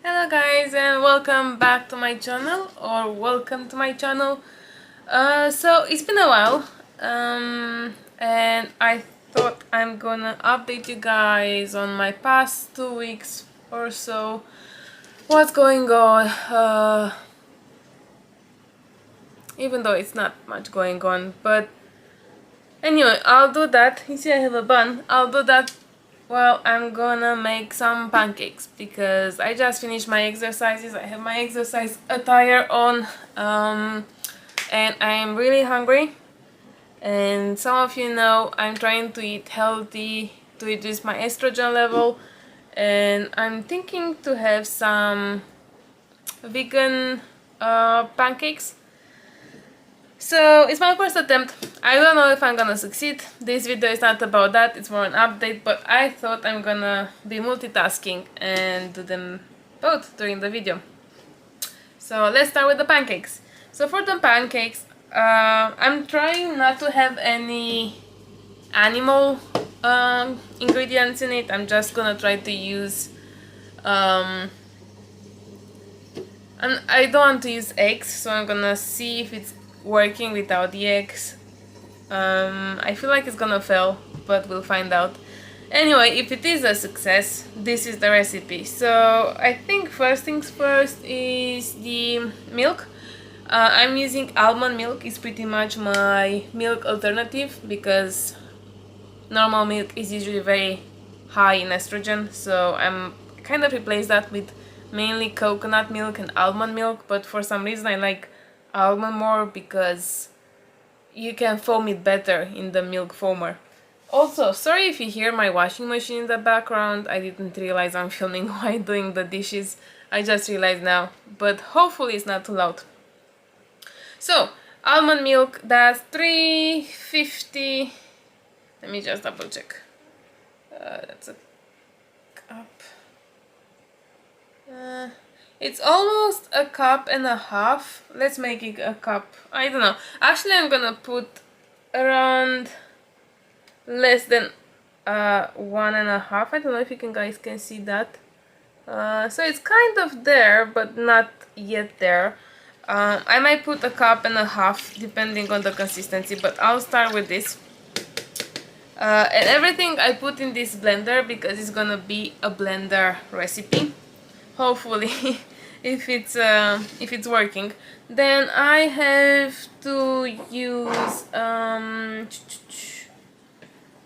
Hello guys and welcome back to my channel, or welcome to my channel. So it's been a while and I thought I'm gonna update you guys on my past 2 weeks or so, what's going on, even though it's not much going on, but anyway, I'll do that. You see I have a bun. I'll do that while I'm gonna make some pancakes because I just finished my exercises. I have my exercise attire on and I'm really hungry, and some of you know I'm trying to eat healthy to reduce my estrogen level, and I'm thinking to have some vegan pancakes. So it's my first attempt. I don't know if I'm gonna succeed. This video is not about that, it's more an update, but I thought I'm gonna be multitasking and do them both during the video. So let's start with the pancakes. So for the pancakes, I'm trying not to have any animal ingredients in it. I'm just gonna try to use and I don't want to use eggs, so I'm gonna see if it's working without the eggs. I feel like it's gonna fail, but we'll find out. Anyway, if it is a success, this is the recipe. So I think first things first is the milk. I'm using almond milk. It's pretty much my milk alternative because normal milk is usually very high in estrogen, so I'm kind of replaced that with mainly coconut milk and almond milk, but for some reason I like almond more because you can foam it better in the milk foamer. Also, sorry if you hear my washing machine in the background. I didn't realize I'm filming while doing the dishes. I just realized now, but hopefully it's not too loud. So, almond milk, that's 350. Let me just double check. That's a cup. It's almost a cup and a half. Let's make it a cup. I don't know. Actually, I'm gonna put around less than 1.5. I don't know if you guys can see that. So it's kind of there, but not yet there. I might put a cup and a half depending on the consistency, but I'll start with this. And everything I put in this blender because it's gonna be a blender recipe. Hopefully, if it's working. Then I have to use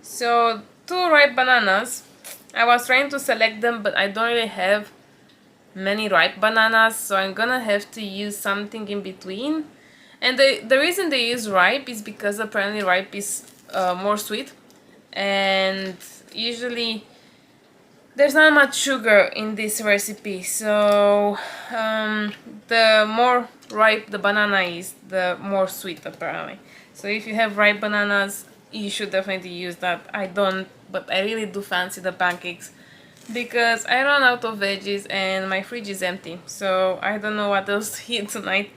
so 2 ripe bananas. I was trying to select them, but I don't really have many ripe bananas, so I'm gonna have to use something in between. And the reason they use ripe is because apparently ripe is more sweet, and usually there's not much sugar in this recipe, so the more ripe the banana is, the more sweet apparently. So if you have ripe bananas, you should definitely use that. I don't, but I really do fancy the pancakes because I run out of veggies and my fridge is empty, so I don't know what else to eat tonight.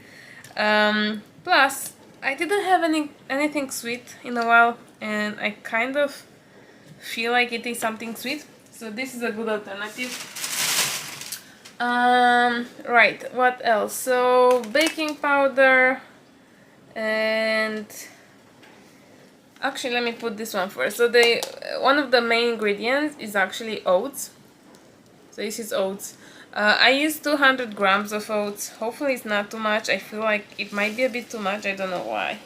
Plus, I didn't have anything sweet in a while, and I kind of feel like eating something sweet. So this is a good alternative. Right, what else? So baking powder, and actually let me put this one first. So one of the main ingredients is actually oats. So this is oats. I use 200 grams of oats. Hopefully it's not too much. I feel like it might be a bit too much. I don't know why.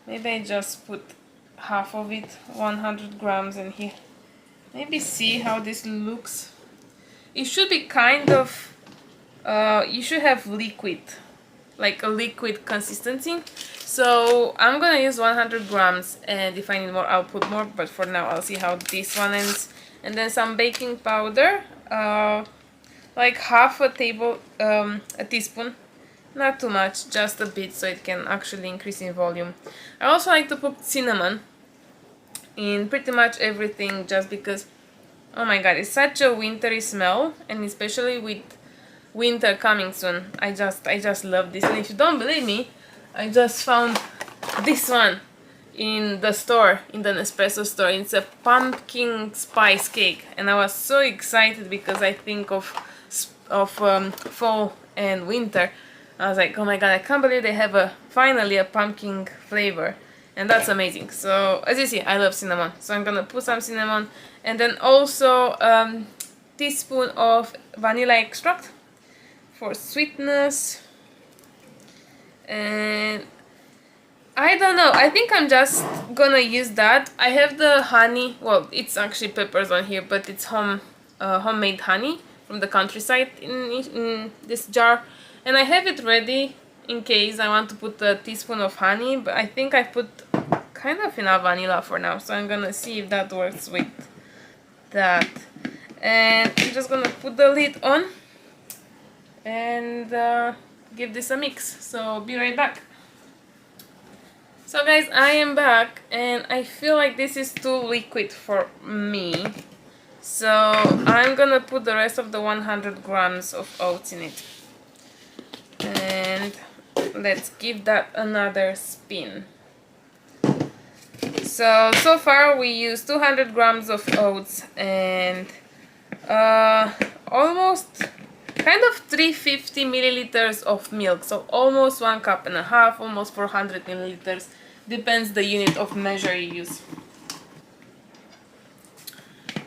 Maybe I just put half of it, 100 grams in here. Maybe see how this looks. It should be kind of, you should have liquid, like a liquid consistency. So I'm gonna use 100 grams, and if I need more I'll put more, but for now I'll see how this one ends. And then some baking powder, like half a teaspoon, not too much, just a bit so it can actually increase in volume. I also like to put cinnamon in pretty much everything, just because, oh my god, it's such a wintry smell, and especially with winter coming soon, I just love this. And if you don't believe me, I just found this one in the store, in the Nespresso store. It's a pumpkin spice cake, and I was so excited because I think of fall and winter. I was like, oh my god, I can't believe they have finally a pumpkin flavor. And that's amazing. So as you see, I love cinnamon. So I'm gonna put some cinnamon, and then also teaspoon of vanilla extract for sweetness. And I don't know, I think I'm just gonna use that. I have the honey, well, it's actually peppers on here, but it's homemade honey from the countryside in this jar. And I have it ready in case I want to put a teaspoon of honey, but I think I put kind of enough vanilla for now, so I'm gonna see if that works with that. And I'm just gonna put the lid on and give this a mix, so be right back. So guys, I am back, and I feel like this is too liquid for me, so I'm gonna put the rest of the 100 grams of oats in it, and let's give that another spin. So far we used 200 grams of oats and almost kind of 350 milliliters of milk, so almost 1.5 cups, almost 400 milliliters, depends the unit of measure you use.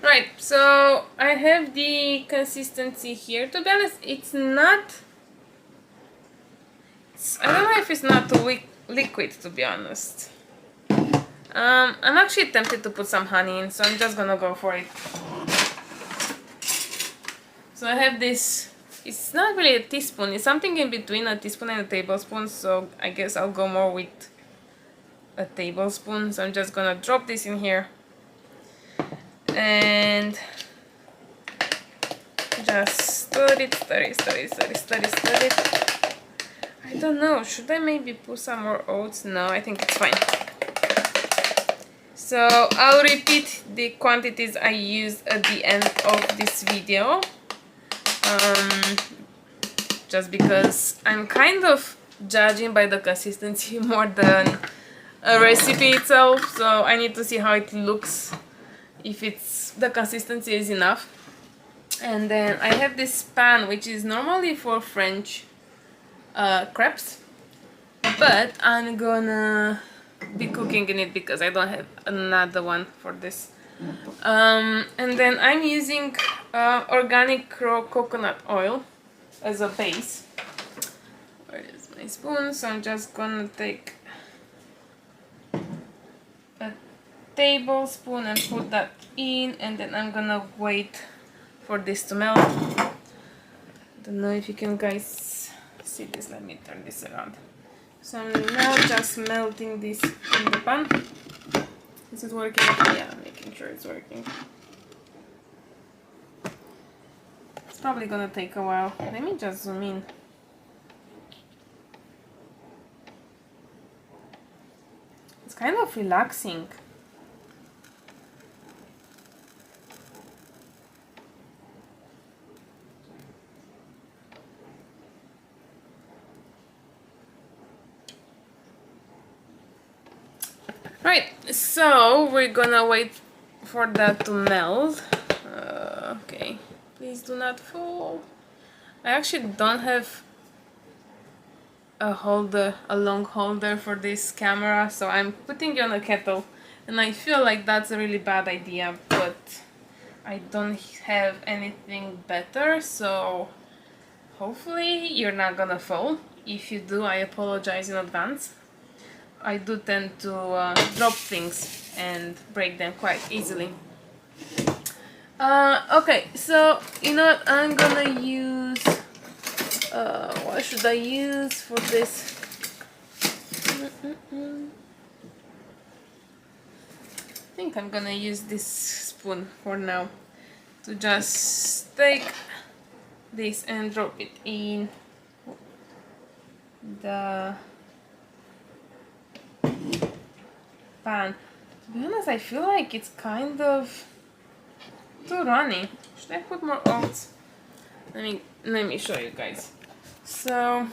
Right, so I have the consistency here. To be honest, it's not, I don't know if it's not too liquid, to be honest. I'm actually tempted to put some honey in, so I'm just gonna go for it. So I have this, it's not really a teaspoon, it's something in between a teaspoon and a tablespoon, so I guess I'll go more with a tablespoon. So I'm just gonna drop this in here and just stir it. I don't know, should I maybe put some more oats? No, I think it's fine. So I'll repeat the quantities I used at the end of this video, just because I'm kind of judging by the consistency more than a recipe itself, so I need to see how it looks, if the consistency is enough. And then I have this pan, which is normally for French crepes, but I'm gonna be cooking in it because I don't have another one for this. And then I'm using organic raw coconut oil as a base. Where is my spoon? So I'm just gonna take a tablespoon and put that in, and then I'm gonna wait for this to melt. I don't know if you can guys see this. Let me turn this around. So I'm now just melting this in the pan. Is it working? Yeah, I'm making sure it's working. It's probably gonna take a while. Let me just zoom in. It's kind of relaxing. Right, so we're gonna wait for that to melt. Okay, please do not fall. I actually don't have a long holder for this camera, so I'm putting it on a kettle, and I feel like that's a really bad idea, but I don't have anything better, so hopefully you're not gonna fall. If you do, I apologize in advance. I do tend to drop things and break them quite easily. Okay, so you know what, I'm gonna use, what should I use for this? I think I'm gonna use this spoon for now to just take this and drop it in the pan. To be honest, I feel like it's kind of too runny. Should I put more oats? Let me show you guys. So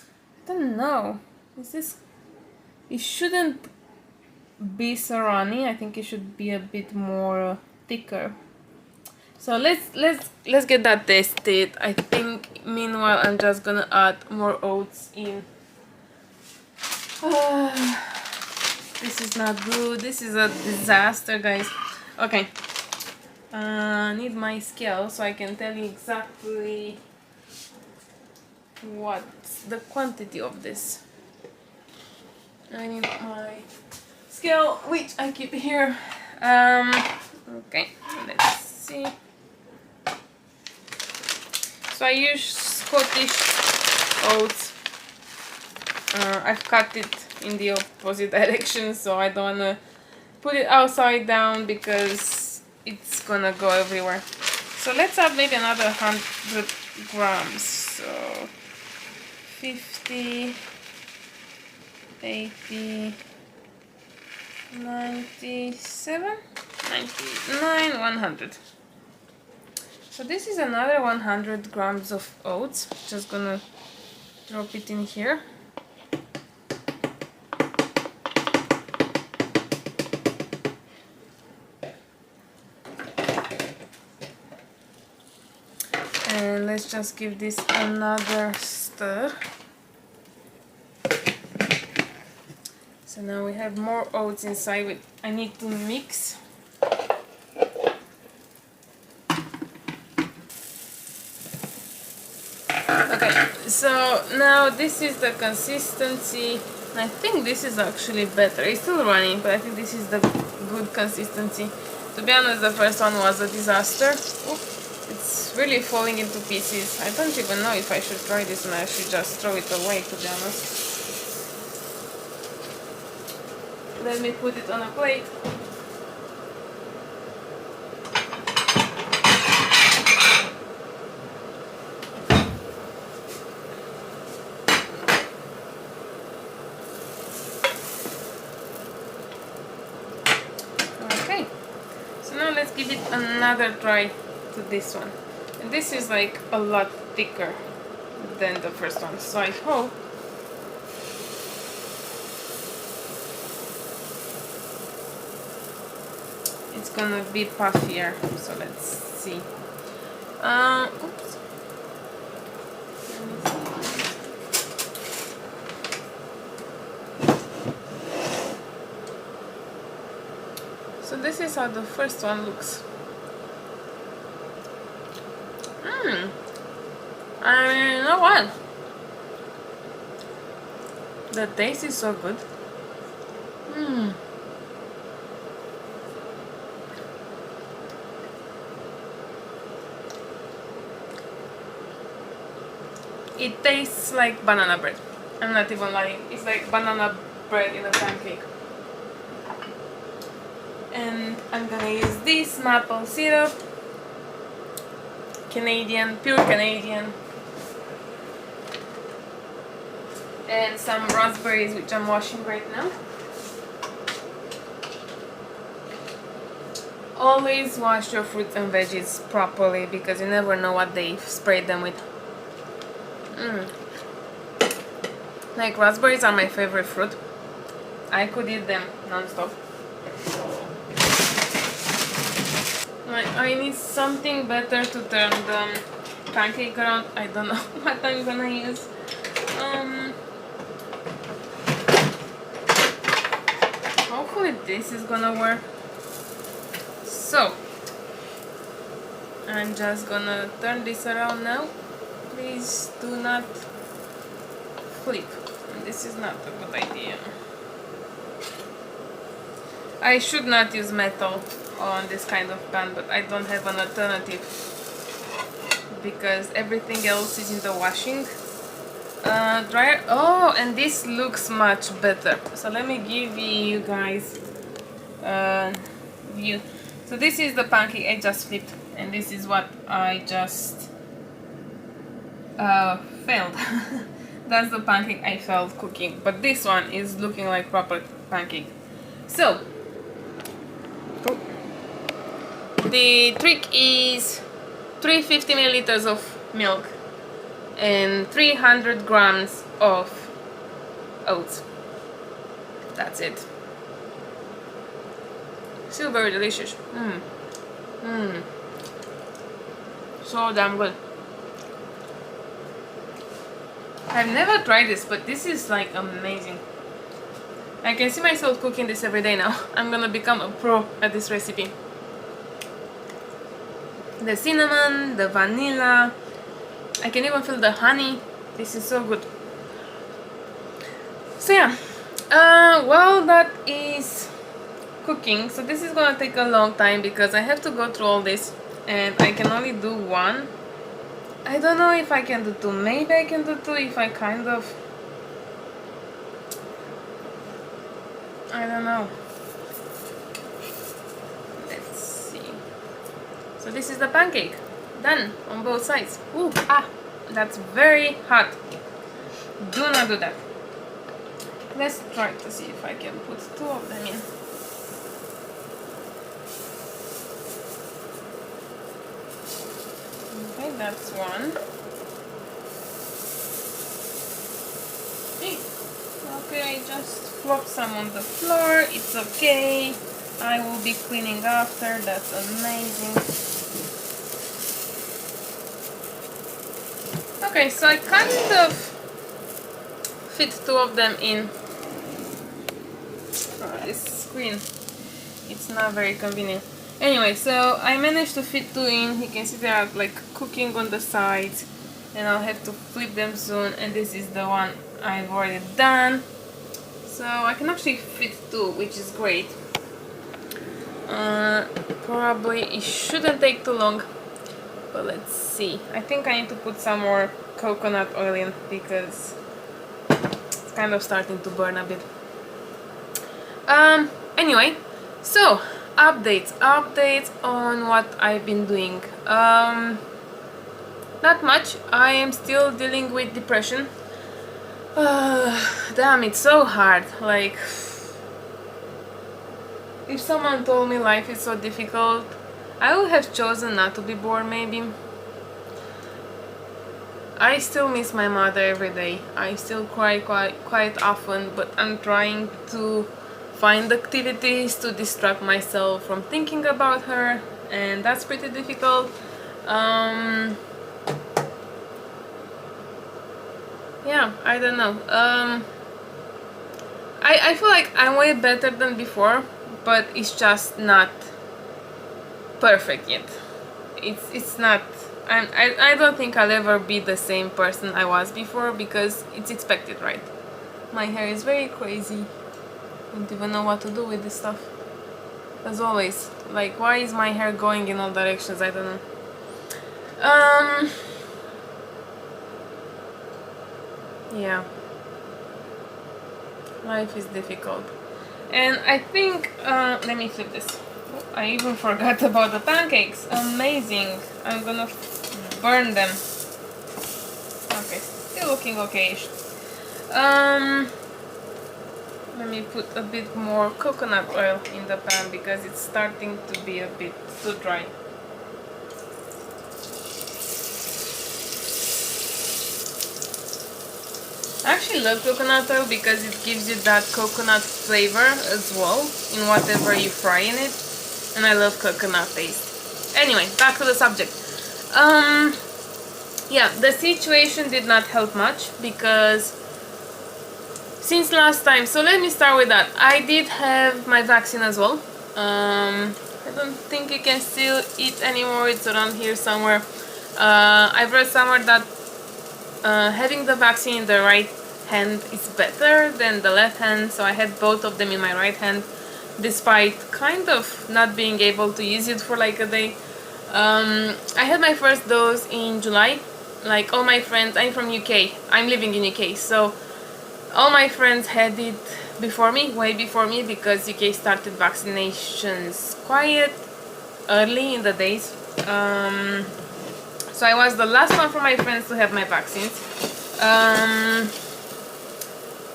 I don't know. It shouldn't be so runny. I think it should be a bit more thicker. So let's get that tested. I think meanwhile I'm just gonna add more oats in. This is not good. This is a disaster, guys. Okay. Need my scale so I can tell you exactly what's the quantity of this. I need my scale, which I keep here. Okay, let's see. So I use Scottish oats. I've cut it in the opposite direction, so I don't wanna put it upside down because it's gonna go everywhere. So let's add maybe another 100 grams. So 50, 80, 97, 99, 100. So this is another 100 grams of oats. Just gonna drop it in here. And let's just give this another stir. So now we have more oats inside, which I need to mix. Okay, so now this is the consistency. I think this is actually better. It's still running, but I think this is the good consistency. To be honest, the first one was a disaster. Oop, it's really falling into pieces. I don't even know if I should try this and I should just throw it away, to be honest. Let me put it on a plate. Okay, so now let's give it another try to this one. And this is like a lot thicker than the first one, so I hope it's gonna be puffier. So let's see. Oops. So this is how the first one looks. You know what? The taste is so good. It tastes like banana bread. I'm not even lying. It's like banana bread in a pancake. And I'm gonna use this maple syrup. Canadian, pure Canadian. And some raspberries, which I'm washing right now. Always wash your fruits and veggies properly because you never know what they sprayed them with. Like raspberries are my favorite fruit. I could eat them non-stop. I need something better to turn the pancake around. I don't know what I'm gonna use. Hopefully this is gonna work. So I'm just gonna turn this around now. Please do not flip. This is not a good idea. I should not use metal on this kind of pan, but I don't have an alternative because everything else is in the washing dryer. Oh, and this looks much better. So let me give you guys a view. So this is the pancake I just flipped, and this is what I just failed. That's the pancake I failed cooking, but this one is looking like proper pancake. So the trick is 350 milliliters of milk and 300 grams of oats. That's it. Still very delicious. So damn good. I've never tried this, but this is like amazing. I can see myself cooking this every day now. I'm gonna become a pro at this recipe. The cinnamon, the vanilla, I can even feel the honey. This is so good. So yeah, well, that is cooking. So this is gonna take a long time because I have to go through all this and I can only do one. I don't know if I can do two. Maybe I can do two if I kind of... I don't know. Let's see. So this is the pancake. Done on both sides. Ooh, that's very hot. Do not do that. Let's try to see if I can put two of them in. Okay, that's one. Okay, I just flopped some on the floor. It's okay. I will be cleaning after. That's amazing. Okay, so I kind of fit two of them in. This screen, it's not very convenient. Anyway, so I managed to fit two in. You can see they are like cooking on the sides, and I'll have to flip them soon. And this is the one I've already done. So I can actually fit two, which is great. Probably it shouldn't take too long, but let's see. I think I need to put some more coconut oil in because it's kind of starting to burn a bit. Anyway, so updates on what I've been doing. Not much. I am still dealing with depression. Damn, it's so hard. Like, if someone told me life is so difficult, I would have chosen not to be born, maybe. I still miss my mother every day. I still cry quite often, but I'm trying to find activities to distract myself from thinking about her, and that's pretty difficult. Yeah, I don't know. I feel like I'm way better than before, but it's just not perfect yet. It's not. I don't think I'll ever be the same person I was before because it's expected, right? My hair is very crazy. I don't even know what to do with this stuff. As always, like, why is my hair going in all directions? I don't know. Yeah, life is difficult, and I think let me flip this. Oh, I even forgot about the pancakes. Amazing. I'm gonna burn them. Okay, still looking okay-ish. Let me put a bit more coconut oil in the pan because it's starting to be a bit too dry. I actually love coconut oil because it gives you that coconut flavor as well in whatever you fry in it, and I love coconut taste. Anyway, back to the subject. Yeah, the situation did not help much because since last time, so let me start with that. I did have my vaccine as well. I don't think you can still eat anymore, it's around here somewhere. I've read somewhere that having the vaccine in the right hand is better than the left hand, so I had both of them in my right hand despite kind of not being able to use it for like a day. I had my first dose in July. Like all my friends, I'm from UK, I'm living in UK, so all my friends had it before me, way before me, because UK started vaccinations quite early in the days. So I was the last one from my friends to have my vaccines.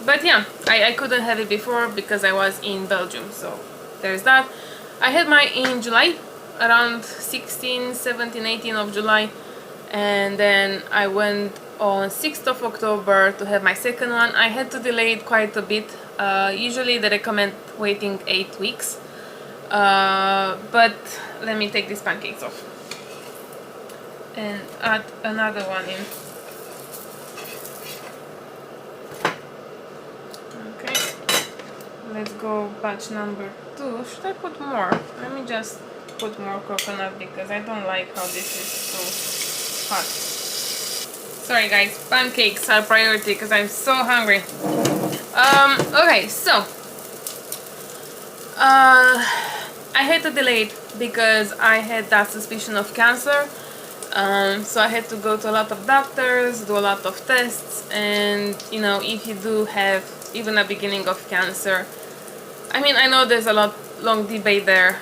But yeah, I couldn't have it before because I was in Belgium, so there's that. I had mine in July, around 16, 17, 18 of July, and then I went on 6th of October to have my second one. I had to delay it quite a bit. Usually they recommend waiting 8 weeks, but let me take these pancakes off. and add another one in. Okay, let's go batch number 2. Should I put more? Let me just put more coconut because I don't like how this is so hot. Sorry guys, pancakes are priority because I'm so hungry. Okay, so I had to delay it because I had that suspicion of cancer. So I had to go to a lot of doctors, do a lot of tests, and you know, if you do have even a beginning of cancer, I mean, I know there's a long debate there,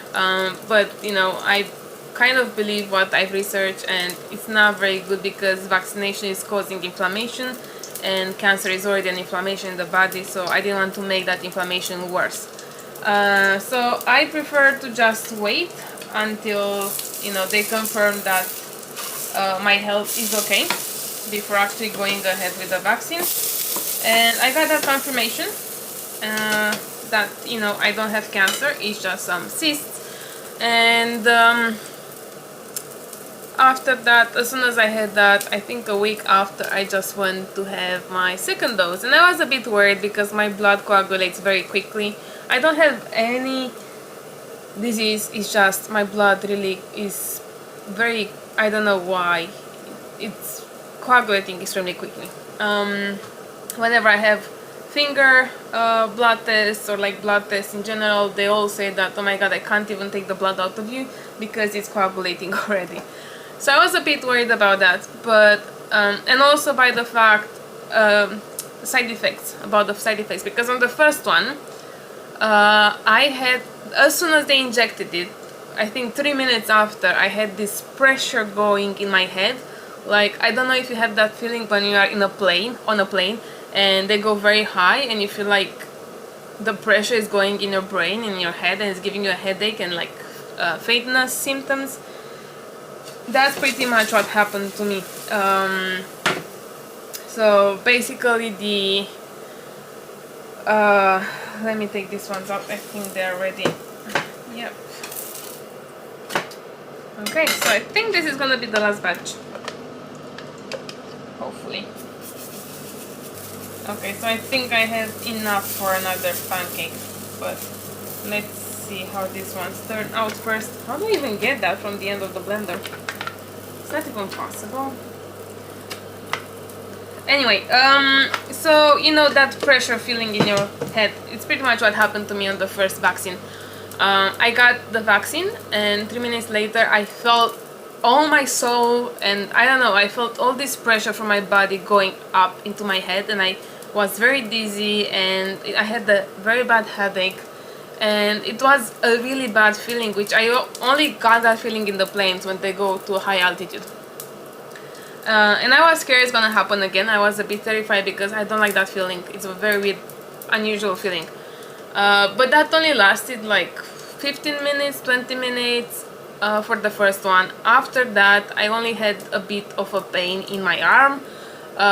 but you know, I kind of believe what I've researched, and it's not very good because vaccination is causing inflammation, and cancer is already an inflammation in the body, so I didn't want to make that inflammation worse. So I prefer to just wait until, you know, they confirm that my health is okay before actually going ahead with the vaccine. And I got that confirmation that, you know, I don't have cancer, it's just some cysts. And after that, as soon as I had that, I think a week after, I just went to have my second dose. And I was a bit worried because my blood coagulates very quickly. I don't have any disease, it's just my blood really is very, I don't know why, it's coagulating extremely quickly. Whenever I have finger blood tests or like blood tests in general, they all say that, oh my god, I can't even take the blood out of you because it's coagulating already. So I was a bit worried about that, but and also by the fact side effects, because on the first one I had, as soon as they injected it, I think 3 minutes after, I had this pressure going in my head. Like, I don't know if you have that feeling when you are in a plane, on a plane, and they go very high and you feel like the pressure is going in your brain, in your head, and it's giving you a headache and like faintness symptoms. That's pretty much what happened to me. So basically the let me take these ones out. I think they're ready. Yep. Okay, so I think this is gonna be the last batch. Hopefully. Okay, so I think I have enough for another pancake, but let's see how these ones turn out first. How do I even get that from the end of the blender? It's not even possible. Anyway, so you know that pressure feeling in your head, it's pretty much what happened to me on the first vaccine. I got the vaccine and 3 minutes later I felt all my soul, and I don't know, I felt all this pressure from my body going up into my head, and I was very dizzy and I had a very bad headache, and it was a really bad feeling, which I only got that feeling in the planes when they go to a high altitude. And I was scared it's gonna happen again. I was a bit terrified because I don't like that feeling. It's a very weird, unusual feeling. But that only lasted like 15 minutes, 20 minutes for the first one. After that, I only had a bit of a pain in my arm,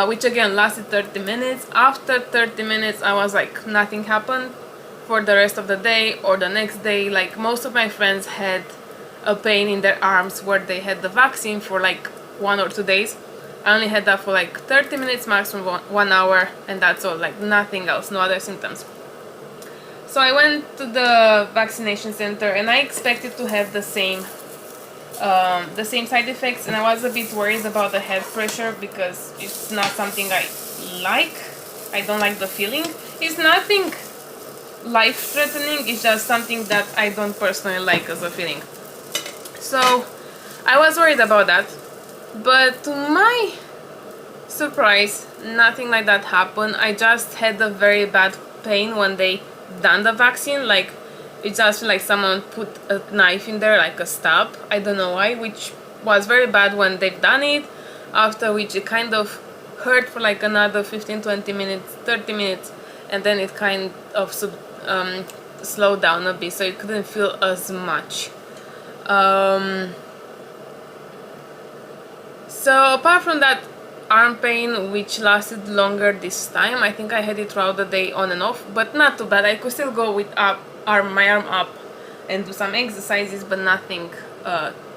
which again lasted 30 minutes. After 30 minutes, I was like, nothing happened for the rest of the day or the next day. Like, most of my friends had a pain in their arms where they had the vaccine for like 1 or 2 days. I only had that for like 30 minutes, maximum 1 hour, and that's all, like nothing else, no other symptoms. So I went to the vaccination center and I expected to have the same side effects, and I was a bit worried about the head pressure because it's not something I like. I don't like the feeling. It's nothing life-threatening, it's just something that I don't personally like as a feeling. So I was worried about that. But to my surprise, nothing like that happened. I just had a very bad pain when they done the vaccine. Like, it just felt like someone put a knife in there, like a stab. I don't know why, which was very bad when they've done it. After which it kind of hurt for like another 15-20 minutes, 30 minutes, and then it kind of slowed down a bit, so you couldn't feel as much. So apart from that arm pain, which lasted longer this time, I think I had it throughout the day on and off, but not too bad. I could still go with my arm up and do some exercises, but nothing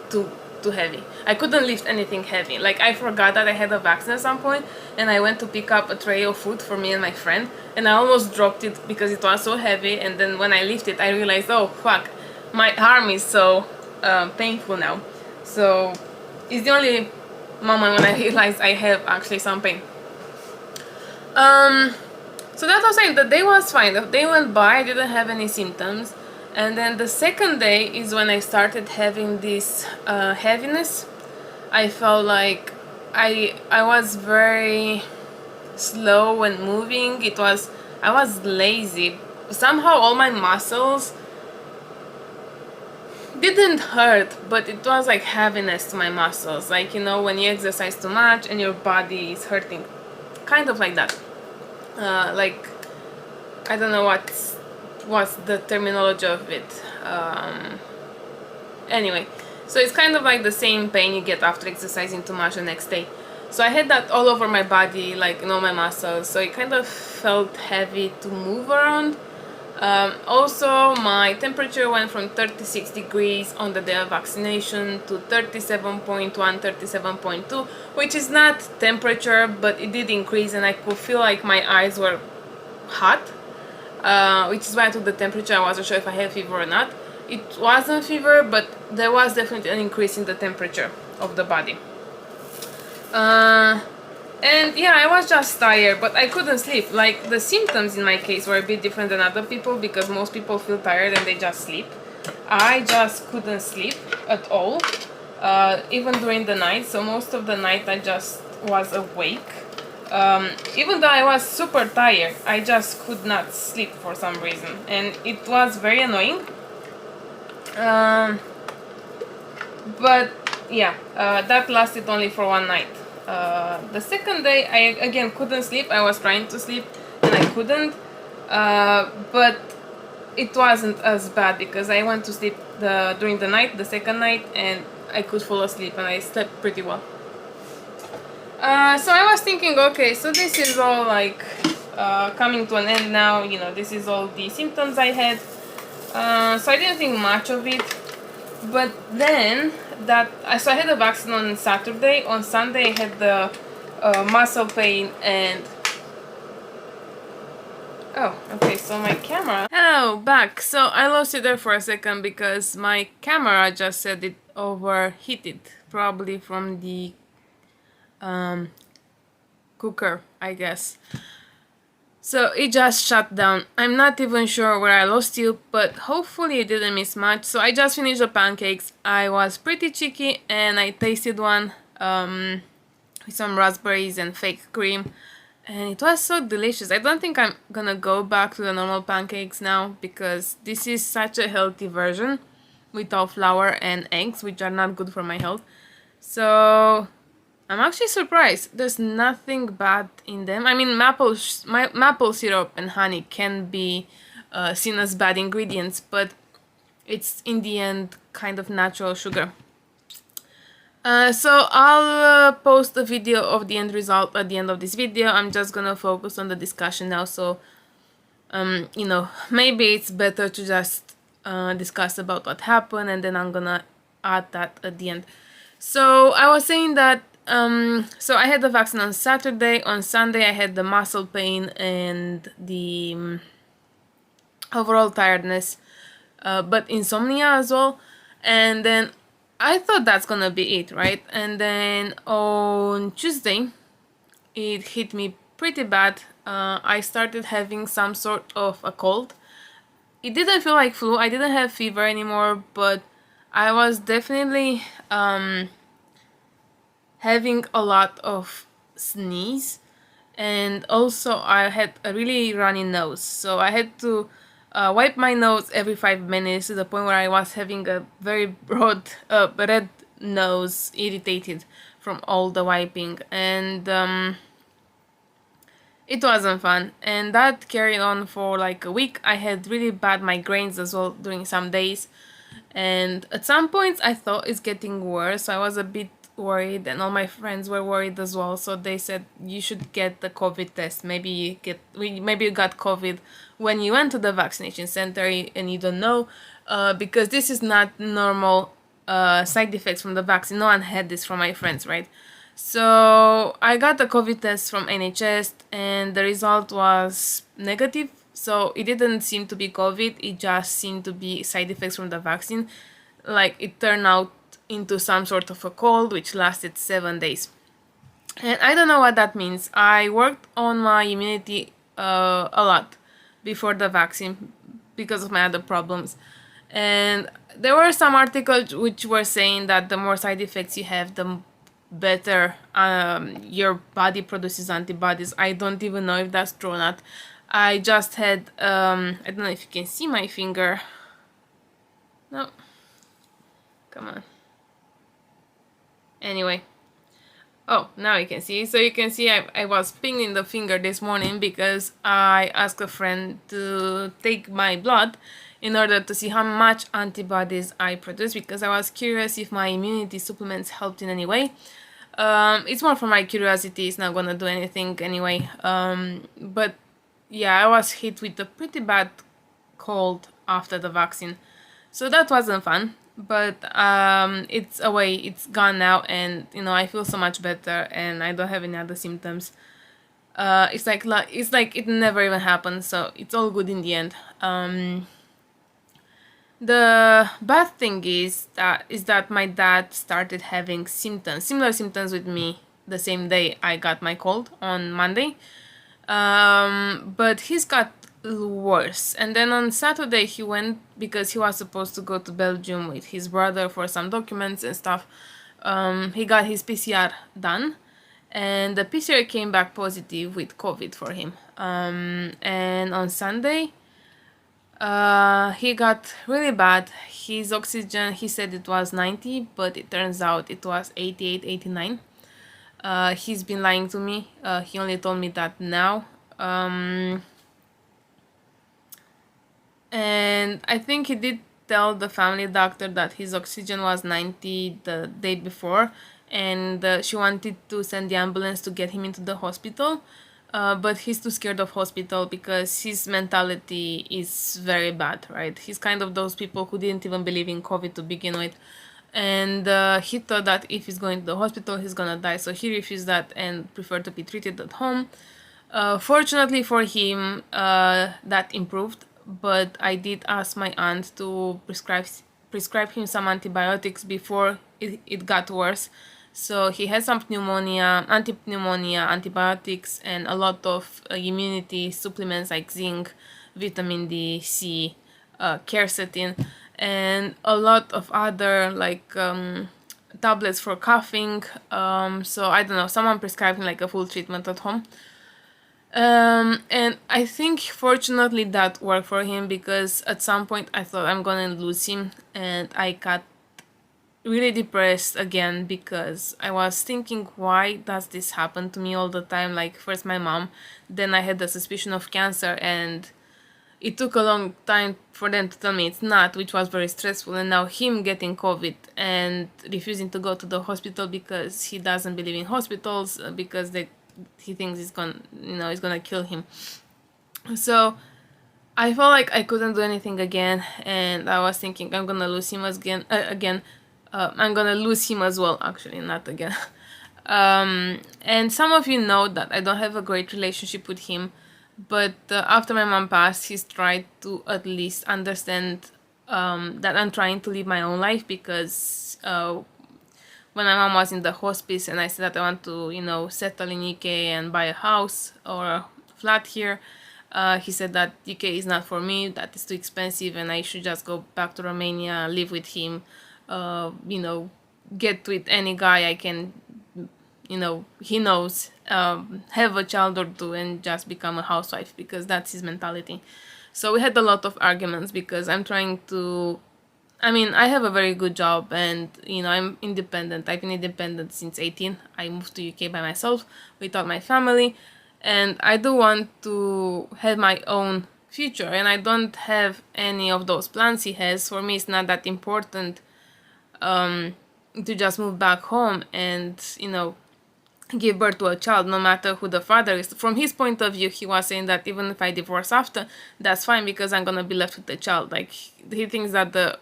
too too heavy. I couldn't lift anything heavy. Like, I forgot that I had a vaccine at some point, and I went to pick up a tray of food for me and my friend, and I almost dropped it because it was so heavy. And then when I lifted, I realized, oh fuck, my arm is so painful now. So it's the only moment when I realized I have actually some pain. So that was fine. The day was fine. The day went by, I didn't have any symptoms. And then the second day is when I started having this heaviness. I felt like I was very slow when moving. I was lazy. Somehow all my muscles didn't hurt, but it was like heaviness to my muscles. Like, you know, when you exercise too much and your body is hurting. Kind of like that. Like, I don't know what's the terminology of it. Anyway, so it's kind of like the same pain you get after exercising too much the next day. So I had that all over my body, like in all my muscles, so it kind of felt heavy to move around. Also, my temperature went from 36 degrees on the day of vaccination to 37.1, 37.2, which is not temperature, but it did increase, and I could feel like my eyes were hot, which is why I took the temperature. I wasn't sure if I had fever or not. It wasn't fever, but there was definitely an increase in the temperature of the body. And yeah, I was just tired, but I couldn't sleep. Like, the symptoms in my case were a bit different than other people, because most people feel tired and they just sleep. I just couldn't sleep at all, even during the night. So most of the night I just was awake. Even though I was super tired, I just could not sleep for some reason, and it was very annoying. But yeah, that lasted only for one night. The second day I again couldn't sleep. I was trying to sleep and I couldn't, but it wasn't as bad because I went to sleep during the night, the second night, and I could fall asleep and I slept pretty well. So I was thinking, okay, so this is all like coming to an end now, you know, this is all the symptoms I had. So I didn't think much of it, but then so I had a vaccine on Saturday. On Sunday I had the muscle pain and oh, okay, so my camera. Hello, back. So I lost it there for a second because my camera just said it overheated, probably from the cooker, I guess. So it just shut down. I'm not even sure where I lost you, but hopefully it didn't miss much. So I just finished the pancakes. I was pretty cheeky and I tasted one with some raspberries and fake cream, and it was so delicious. I don't think I'm gonna go back to the normal pancakes now because this is such a healthy version without flour and eggs, which are not good for my health. So I'm actually surprised. There's nothing bad in them. I mean, maple syrup and honey can be seen as bad ingredients, but it's in the end kind of natural sugar. So I'll post a video of the end result at the end of this video. I'm just gonna focus on the discussion now. So, you know, maybe it's better to just discuss about what happened, and then I'm gonna add that at the end. So I was saying that so I had the vaccine on Saturday. On Sunday I had the muscle pain and the overall tiredness, but insomnia as well. And then I thought that's gonna be it, right? And then on Tuesday it hit me pretty bad. I started having some sort of a cold. It didn't feel like flu. I didn't have fever anymore, but I was definitely having a lot of sneeze, and also I had a really runny nose, so I had to wipe my nose every 5 minutes, to the point where I was having a very broad red nose, irritated from all the wiping, and it wasn't fun, and that carried on for like a week. I had really bad migraines as well during some days, and at some points I thought it's getting worse, so I was a bit worried, and all my friends were worried as well. So they said you should get the COVID test. Maybe you got COVID when you went to the vaccination center and you don't know, because this is not normal side effects from the vaccine. No one had this from my friends, right? So I got the COVID test from NHS and the result was negative. So it didn't seem to be COVID, it just seemed to be side effects from the vaccine. Like it turned out into some sort of a cold which lasted 7 days. And I don't know what that means. I worked on my immunity a lot before the vaccine because of my other problems. And there were some articles which were saying that the more side effects you have, the better your body produces antibodies. I don't even know if that's true or not. I just had, I don't know if you can see my finger. No. Come on. Anyway. Oh, now you can see. So you can see I was pinging the finger this morning because I asked a friend to take my blood in order to see how much antibodies I produce, because I was curious if my immunity supplements helped in any way. It's more for my curiosity, it's not gonna do anything anyway. But yeah, I was hit with a pretty bad cold after the vaccine. So that wasn't fun. But it's away, it's gone now, and you know, I feel so much better and I don't have any other symptoms. It's like it never even happened, so it's all good in the end. The bad thing is that my dad started having similar symptoms with me the same day I got my cold on Monday. But he's got worse, and then on Saturday he went because he was supposed to go to Belgium with his brother for some documents and stuff. He got his PCR done, and the PCR came back positive with COVID for him. And on Sunday he got really bad. His oxygen, he said it was 90, but it turns out it was 88, 89. He's been lying to me. He only told me that now. And I think he did tell the family doctor that his oxygen was 90 the day before, and she wanted to send the ambulance to get him into the hospital. But he's too scared of hospital because his mentality is very bad, right? He's kind of those people who didn't even believe in COVID to begin with. And he thought that if he's going to the hospital, he's gonna die. So he refused that and preferred to be treated at home. Fortunately for him, that improved. But I did ask my aunt to prescribe him some antibiotics before it got worse. So he had some pneumonia, anti-pneumonia antibiotics, and a lot of immunity supplements like zinc, vitamin D, C, quercetin, and a lot of other like tablets for coughing. So I don't know, someone prescribed him like a full treatment at home. And I think fortunately that worked for him, because at some point I thought I'm gonna lose him, and I got really depressed again because I was thinking, why does this happen to me all the time? Like first my mom, then I had the suspicion of cancer, and it took a long time for them to tell me it's not, which was very stressful. And now him getting COVID and refusing to go to the hospital because he doesn't believe in hospitals, because he thinks it's gonna kill him. So I felt like I couldn't do anything again, and I was thinking I'm gonna lose him again. I'm gonna lose him as well, actually, not again. And some of you know that I don't have a great relationship with him, but after my mom passed, he's tried to at least understand that I'm trying to live my own life, because when my mom was in the hospice and I said that I want to, settle in UK and buy a house or a flat here, he said that UK is not for me, that is too expensive, and I should just go back to Romania, live with him, get with any guy I can, he knows, have a child or two, and just become a housewife, because that's his mentality. So we had a lot of arguments because I'm trying to, I have a very good job, and I'm independent. I've been independent since 18. I moved to UK by myself without my family, and I do want to have my own future, and I don't have any of those plans he has. For me, it's not that important to just move back home and give birth to a child, no matter who the father is. From his point of view, he was saying that even if I divorce after, that's fine, because I'm gonna be left with the child. Like, he thinks that the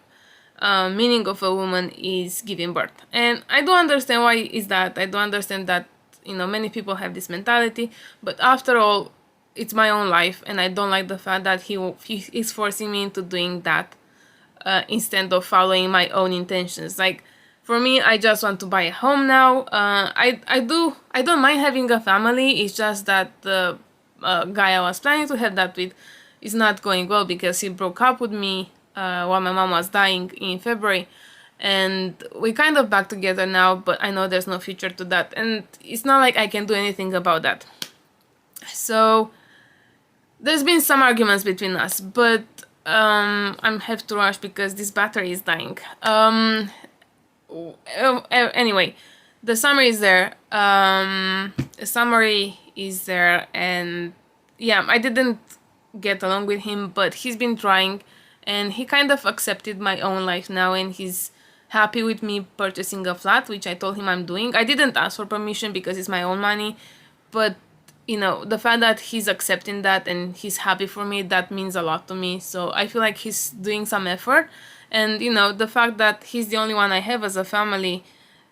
meaning of a woman is giving birth. And I do understand why is that. I do understand that, you know, many people have this mentality, but after all, it's my own life, and I don't like the fact that he is forcing me into doing that instead of following my own intentions. Like, for me, I just want to buy a home now. I don't mind having a family. It's just that the guy I was planning to have that with is not going well because he broke up with me while my mom was dying in February, and we kind of back together now, but I know there's no future to that, and it's not like I can do anything about that. So there's been some arguments between us, but I have to rush because this battery is dying. Anyway, the summary is there. And yeah, I didn't get along with him, but he's been trying, and he kind of accepted my own life now, and he's happy with me purchasing a flat, which I told him I'm doing. I didn't ask for permission because it's my own money, but you know, the fact that he's accepting that and he's happy for me, that means a lot to me. So I feel like he's doing some effort, and you know, the fact that he's the only one I have as a family,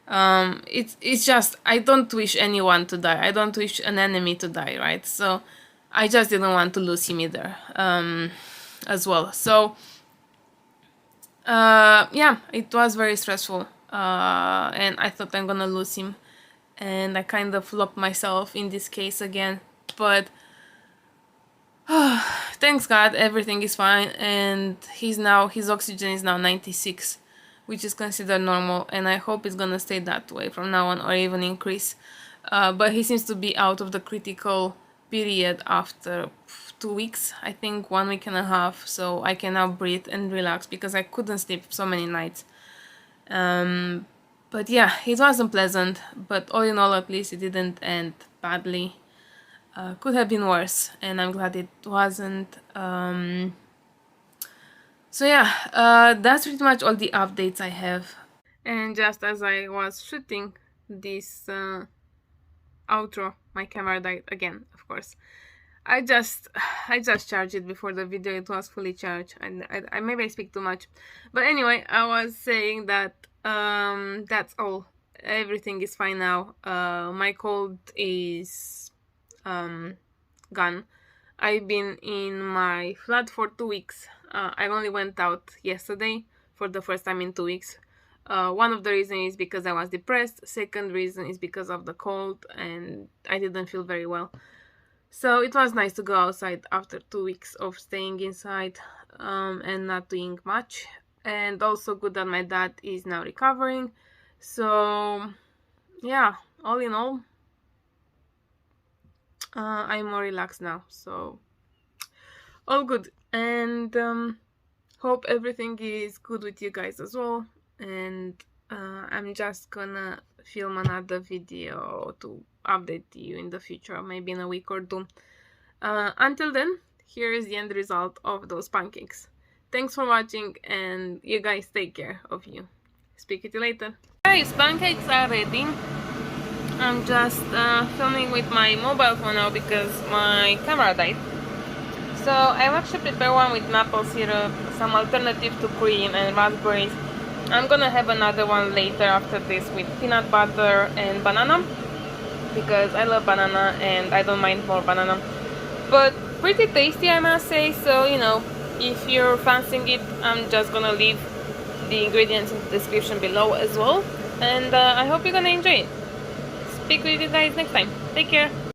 it's just, I don't wish anyone to die. I don't wish an enemy to die, right? So I just didn't want to lose him either, as well. So yeah, it was very stressful, and I thought I'm gonna lose him, and I kind of locked myself in this case again, but thanks God, everything is fine, and his oxygen is now 96, which is considered normal, and I hope it's gonna stay that way from now on or even increase. But he seems to be out of the critical period after 2 weeks, I think 1 week and a half, so I can now breathe and relax because I couldn't sleep so many nights. But yeah, it wasn't pleasant, but all in all, at least it didn't end badly. Could have been worse, and I'm glad it wasn't. So yeah, that's pretty much all the updates I have. And just as I was shooting this outro, my camera died again, of course. I just charged it before the video. It was fully charged, and I maybe I speak too much, but anyway, I was saying that that's all. Everything is fine now. My cold is gone. I've been in my flat for 2 weeks. I only went out yesterday for the first time in 2 weeks. One of the reasons is because I was depressed. Second reason is because of the cold, and I didn't feel very well. So it was nice to go outside after 2 weeks of staying inside and not doing much. And also good that my dad is now recovering. So yeah, all in all, I'm more relaxed now. So all good. And hope everything is good with you guys as well. And I'm just gonna film another video to update you in the future, maybe in a week or two. Until then, here is the end result of those pancakes. Thanks for watching, and you guys take care of you. Speak with you later. Guys, pancakes are ready. I'm just filming with my mobile phone now because my camera died. So I've actually prepared one with maple syrup, some alternative to cream and raspberries. I'm gonna have another one later after this with peanut butter and banana, because I love banana and I don't mind more banana. But pretty tasty, I must say. So, you know, if you're fancying it, I'm just gonna leave the ingredients in the description below as well. And I hope you're gonna enjoy it. Speak with you guys next time. Take care.